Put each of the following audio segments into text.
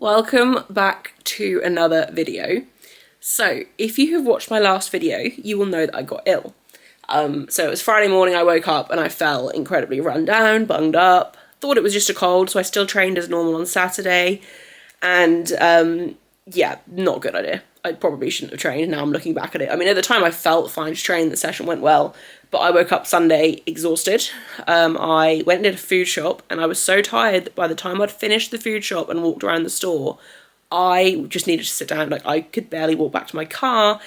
Welcome back to another video. So if you have watched my last video, you will know that I got ill. So it was Friday morning, I woke up and I felt incredibly run down, bunged up, thought it was just a cold, so I still trained as normal on Saturday. And yeah, not a good idea. I probably shouldn't have trained. Now I'm looking back at it. I mean, at the time I felt fine to train, the session went well, but I woke up Sunday exhausted. I went into a food shop and I was so tired that by the time I'd finished the food shop and walked around the store, I just needed to sit down. Like, I could barely walk back to my car.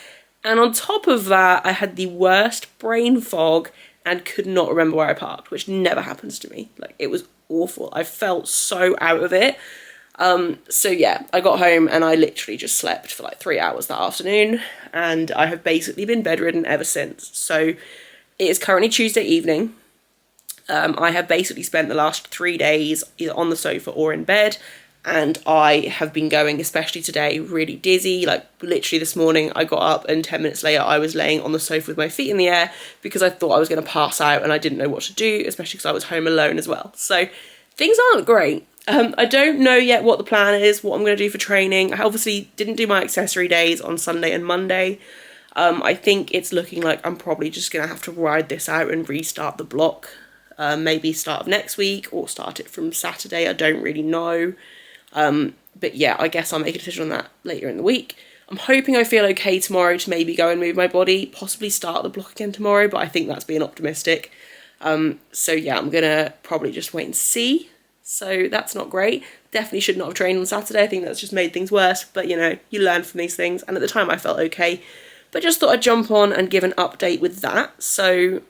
And on top of that, I had the worst brain fog and could not remember where I parked, which never happens to me. Like, it was awful. I felt so out of it. So yeah, I got home and I literally just slept for like 3 hours that afternoon, and I have basically been bedridden ever since. So it is currently Tuesday evening. I have basically spent the last 3 days either on the sofa or in bed, and I have been going, especially today, really dizzy. Like, literally this morning I got up and 10 minutes later I was laying on the sofa with my feet in the air because I thought I was going to pass out and I didn't know what to do, especially because I was home alone as well. So things aren't great. I don't know yet what the plan is, what I'm going to do for training. I obviously didn't do my accessory days on Sunday and Monday. I think it's looking like I'm probably just going to have to ride this out and restart the block. Maybe start of next week or start it from Saturday. I don't really know. But yeah, I guess I'll make a decision on that later in the week. I'm hoping I feel okay tomorrow to maybe go and move my body, possibly start the block again tomorrow, but I think that's being optimistic. So yeah, I'm going to probably just wait and see. So that's not great. Definitely should not have trained on Saturday. I think that's just made things worse. But, you know, you learn from these things. And at the time I felt okay. But just thought I'd jump on and give an update with that. So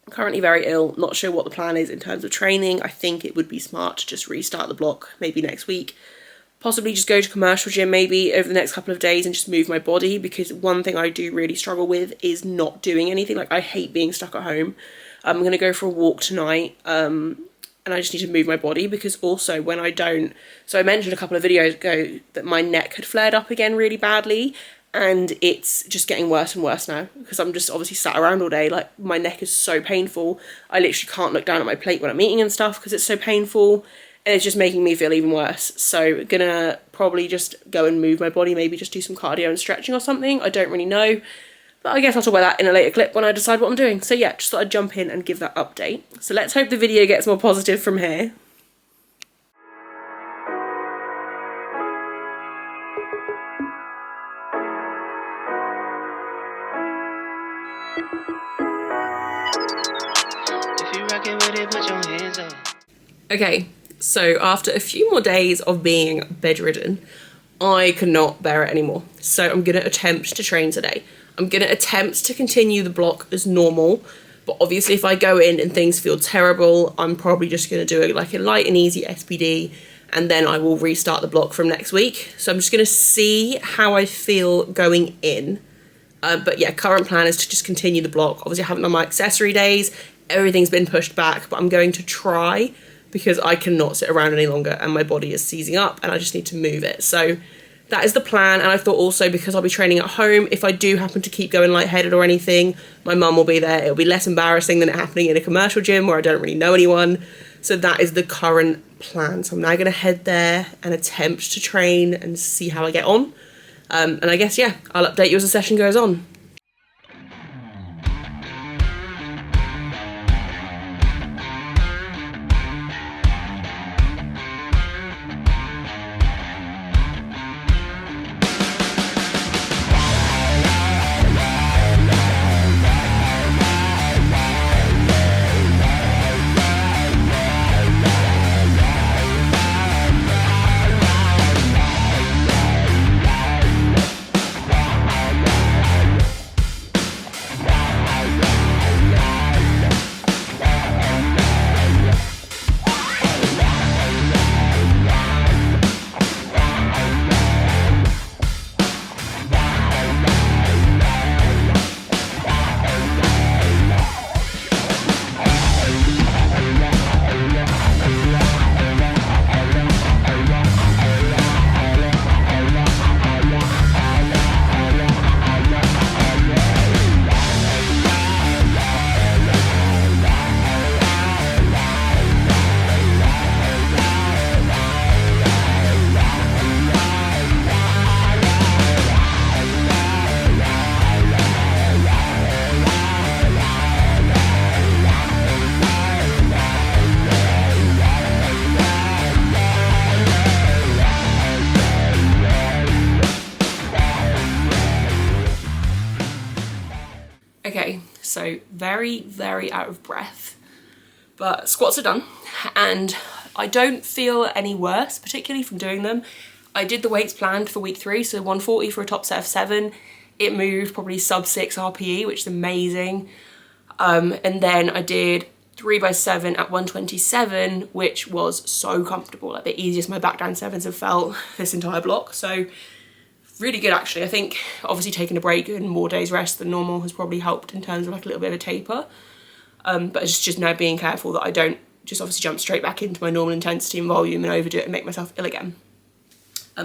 I'm currently very ill. Not sure what the plan is in terms of training. I think it would be smart to just restart the block maybe next week. Possibly just go to commercial gym maybe over the next couple of days and just move my body. Because one thing I do really struggle with is not doing anything. Like, I hate being stuck at home. I'm going to go for a walk tonight. And I just need to move my body, because also when I don't, so I mentioned a couple of videos ago that my neck had flared up again really badly, and it's just getting worse and worse now because I'm just obviously sat around all day. Like, my neck is so painful. I literally can't look down at my plate when I'm eating and stuff because it's so painful, and it's just making me feel even worse. So gonna probably just go and move my body, maybe just do some cardio and stretching or something. I don't really know. But I guess I'll talk about that in a later clip when I decide what I'm doing. So yeah, just thought I'd jump in and give that update. So let's hope the video gets more positive from here. If you rockin' with it, put your hands up. Okay, so after a few more days of being bedridden, I could not bear it anymore. So I'm gonna attempt to train today. I'm going to attempt to continue the block as normal, but obviously if I go in and things feel terrible, I'm probably just going to do like a light and easy SPD, and then I will restart the block from next week. So I'm just going to see how I feel going in. But yeah, current plan is to just continue the block. Obviously I haven't done my accessory days, everything's been pushed back, but I'm going to try because I cannot sit around any longer and my body is seizing up and I just need to move it. So that is the plan. And I thought also, because I'll be training at home, if I do happen to keep going lightheaded or anything, my mum will be there. It'll be less embarrassing than it happening in a commercial gym where I don't really know anyone. So that is the current plan. So I'm now going to head there and attempt to train and see how I get on. And I guess, yeah, I'll update you as the session goes on. so very, very out of breath. But squats are done, and I don't feel any worse, particularly from doing them. I did the weights planned for week 3, so 140 for a top set of 7. It moved probably sub 6 RPE, which is amazing. And then I did 3x7 at 127, which was so comfortable, like the easiest my back down 7s have felt this entire block. So really good, actually. I think obviously taking a break and more days rest than normal has probably helped in terms of like a little bit of a taper. But it's just now being careful that I don't just obviously jump straight back into my normal intensity and volume and overdo it and make myself ill again.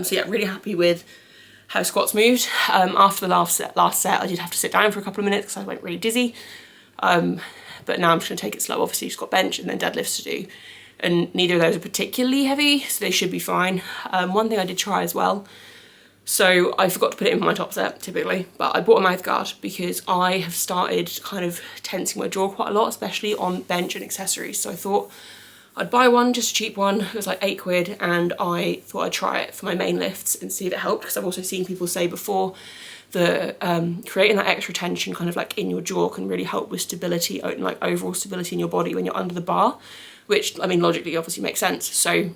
So yeah, really happy with how squats moved. After the last set, I did have to sit down for a couple of minutes because I went really dizzy. But now I'm just gonna take it slow. Obviously you've got bench and then deadlifts to do. And neither of those are particularly heavy, so they should be fine. One thing I did try as well, so I forgot to put it in my top set typically, but I bought a mouth guard because I have started kind of tensing my jaw quite a lot, especially on bench and accessories. So I thought I'd buy one, just a cheap one. It was like £8, and I thought I'd try it for my main lifts and see if it helped, because I've also seen people say before that creating that extra tension kind of like in your jaw can really help with stability, like overall stability in your body when you're under the bar, which I mean logically obviously makes sense. So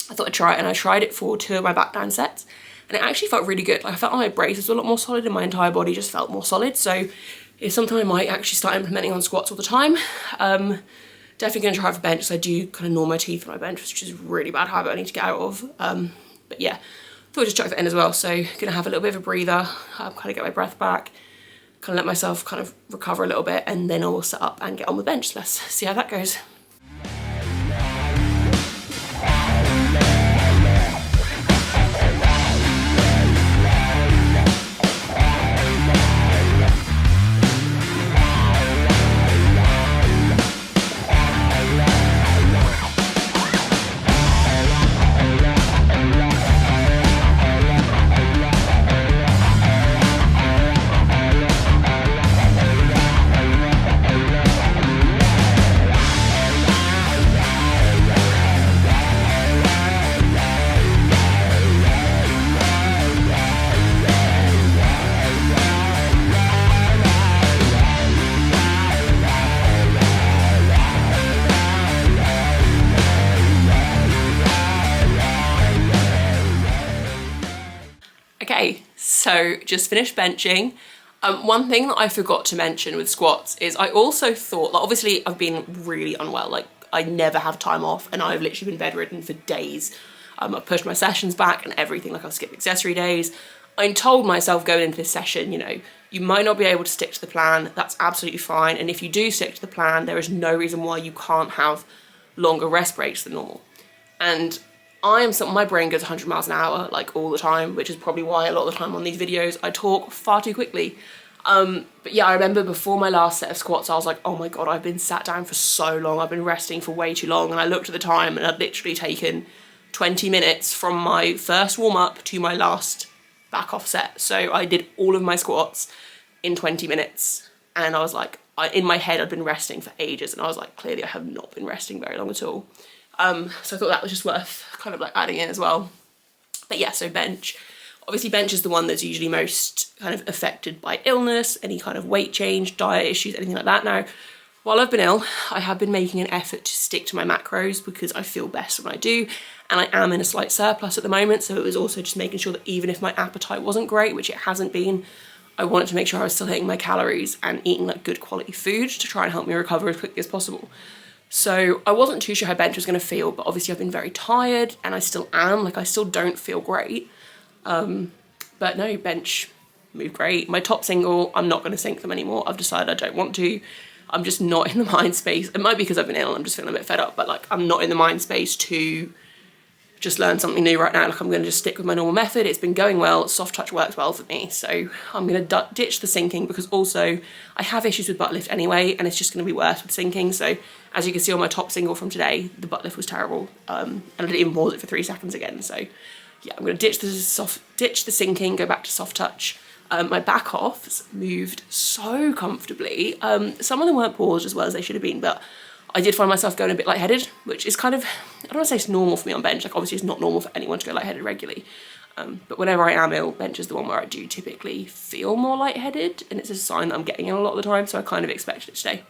I thought I'd try it, and I tried it for 2 of my back down sets, and it actually felt really good. Like I felt like my braces were a lot more solid and my entire body just felt more solid. So it's something I might actually start implementing on squats all the time. Definitely going to try for bench, because I do kind of gnaw my teeth on my bench, which is a really bad habit I need to get out of. But yeah, thought I'd just chuck that in as well. So going to have a little bit of a breather, kind of get my breath back, kind of let myself kind of recover a little bit, and then I will set up and get on with bench. So let's see how that goes. Okay, so just finished benching. One thing that I forgot to mention with squats is I also thought, like obviously I've been really unwell, like I never have time off, and I've literally been bedridden for days. I've pushed my sessions back and everything, like I've skipped accessory days. I told myself going into this session, you know, you might not be able to stick to the plan, that's absolutely fine. And if you do stick to the plan, there is no reason why you can't have longer rest breaks than normal. And my brain goes 100 miles an hour, like all the time, which is probably why a lot of the time on these videos I talk far too quickly. But yeah, I remember before my last set of squats, I was like, oh my God, I've been sat down for so long. I've been resting for way too long. And I looked at the time and I'd literally taken 20 minutes from my first warm up to my last back off set. So I did all of my squats in 20 minutes. And I was like, in my head, I'd been resting for ages. And I was like, clearly I have not been resting very long at all. So I thought that was just worth kind of like adding in as well. But yeah, so bench. Obviously bench is the one that's usually most kind of affected by illness, any kind of weight change, diet issues, anything like that. Now, while I've been ill, I have been making an effort to stick to my macros because I feel best when I do. And I am in a slight surplus at the moment. So it was also just making sure that even if my appetite wasn't great, which it hasn't been, I wanted to make sure I was still hitting my calories and eating like good quality food to try and help me recover as quickly as possible. So I wasn't too sure how bench was going to feel, but obviously I've been very tired and I still am, like I still don't feel great. But no, bench moved great. My top single, I'm not going to sync them anymore. I've decided I don't want to. I'm just not in the mind space. It might be because I've been ill, I'm just feeling a bit fed up, but like I'm not in the mind space to just learn something new right now. Like I'm going to just stick with my normal method. It's been going well. Soft touch works well for me. So I'm going to ditch the sinking because also I have issues with butt lift anyway, and it's just going to be worse with sinking. So as you can see on my top single from today, the butt lift was terrible. And I didn't even pause it for 3 seconds again. So yeah, I'm going to ditch the sinking, go back to soft touch. My back offs moved so comfortably. Some of them weren't paused as well as they should have been, but I did find myself going a bit lightheaded, which is kind of, I don't want to say it's normal for me on bench. Like obviously it's not normal for anyone to go lightheaded regularly. But whenever I am ill, bench is the one where I do typically feel more lightheaded, and it's a sign that I'm getting ill a lot of the time, so I kind of expected it today.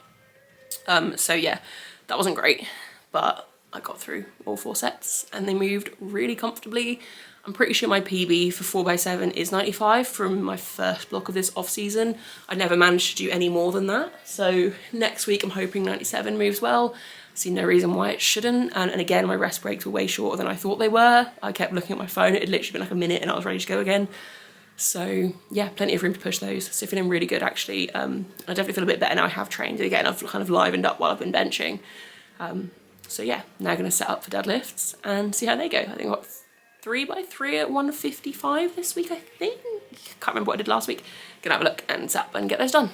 So yeah, that wasn't great, but I got through all 4 sets and they moved really comfortably. I'm pretty sure my PB for 4x7 is 95 from my first block of this off season. I never managed to do any more than that. So next week I'm hoping 97 moves well. I see no reason why it shouldn't. And again, my rest breaks were way shorter than I thought they were. I kept looking at my phone. It had literally been like a minute and I was ready to go again. So yeah, plenty of room to push those. So feeling really good actually. I definitely feel a bit better now I have trained. Again, I've kind of livened up while I've been benching. So yeah, now going to set up for deadlifts and see how they go. I think I've got 3x3 at 155 this week, I think. Can't remember what I did last week. Gonna have a look and set up and get those done.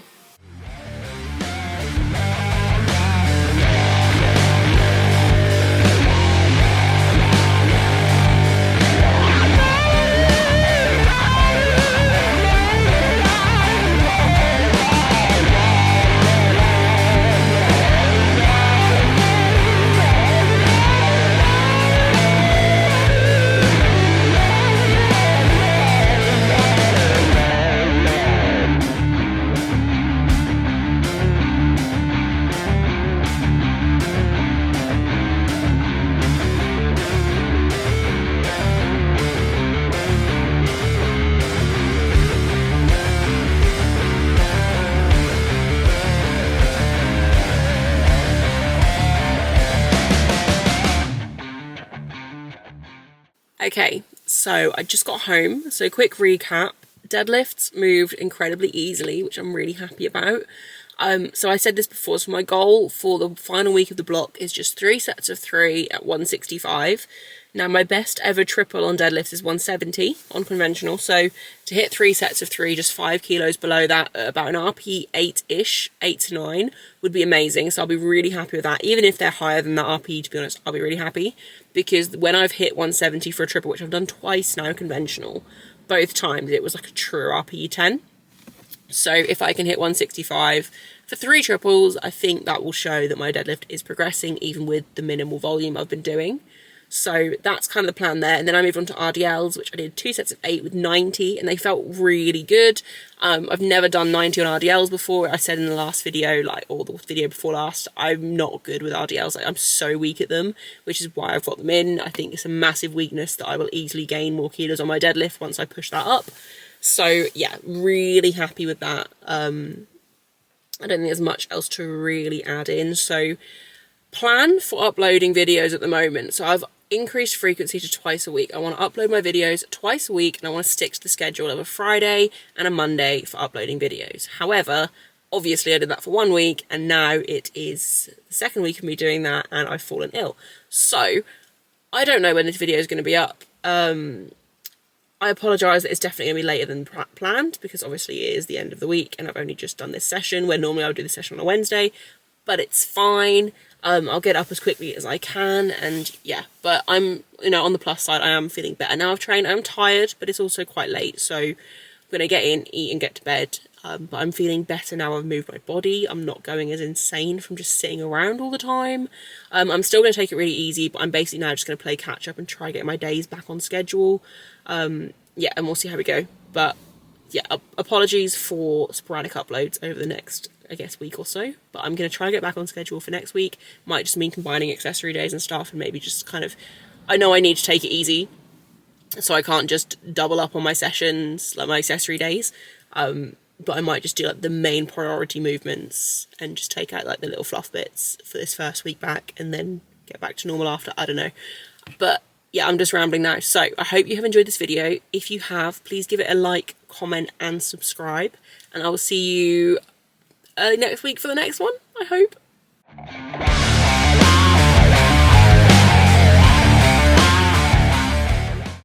Okay, so I just got home. So quick recap, deadlifts moved incredibly easily, which I'm really happy about. So I said this before, so my goal for the final week of the block is just 3 sets of 3 at 165. Now my best ever triple on deadlifts is 170 on conventional, so to hit 3 sets of 3, just 5 kilos below that, at about an RP 8-ish, 8 to 9, would be amazing. So I'll be really happy with that. Even if they're higher than that RP, to be honest, I'll be really happy. Because when I've hit 170 for a triple, which I've done twice now conventional, both times it was like a true RP 10. So if I can hit 165 for 3 triples, I think that will show that my deadlift is progressing even with the minimal volume I've been doing. So that's kind of the plan there. And then I moved on to RDLs, which I did 2 sets of 8 with 90, and they felt really good. I've never done 90 on RDLs before. I said in the last video, or the video before last, I'm not good with RDLs. I'm so weak at them, which is why I've got them in. I think it's a massive weakness that I will easily gain more kilos on my deadlift once I push that up. So yeah, really happy with that. I don't think there's much else to really add in. So plan for uploading videos at the moment. So I've increased frequency to twice a week. I want to upload my videos twice a week, and I want to stick to the schedule of a Friday and a Monday for uploading videos. However, obviously I did that for 1 week, and now it is the 2nd week of me doing that, and I've fallen ill. So I don't know when this video is going to be up. I apologise that it's definitely going to be later than planned, because obviously it is the end of the week and I've only just done this session, where normally I would do the session on a Wednesday, but it's fine. I'll get up as quickly as I can, and yeah, but I'm, on the plus side, I am feeling better now I've trained. I'm tired, but it's also quite late, so I'm going to get in, eat and get to bed, but I'm feeling better now I've moved my body. I'm not going as insane from just sitting around all the time. I'm still going to take it really easy, but I'm basically now just going to play catch up and try get my days back on schedule. Yeah, and we'll see how we go, but yeah, apologies for sporadic uploads over the next, I guess, week or so, but I'm going to try to get back on schedule for next week. Might just mean combining accessory days and stuff, and maybe just kind of, I know I need to take it easy, so I can't just double up on my sessions, like my accessory days, but I might just do like the main priority movements and just take out like the little fluff bits for this first week back, and then get back to normal after. I don't know, but yeah, I'm just rambling now. So I hope you have enjoyed this video. If you have, please give it a like, comment and subscribe, and I will see you early next week for the next one, I hope.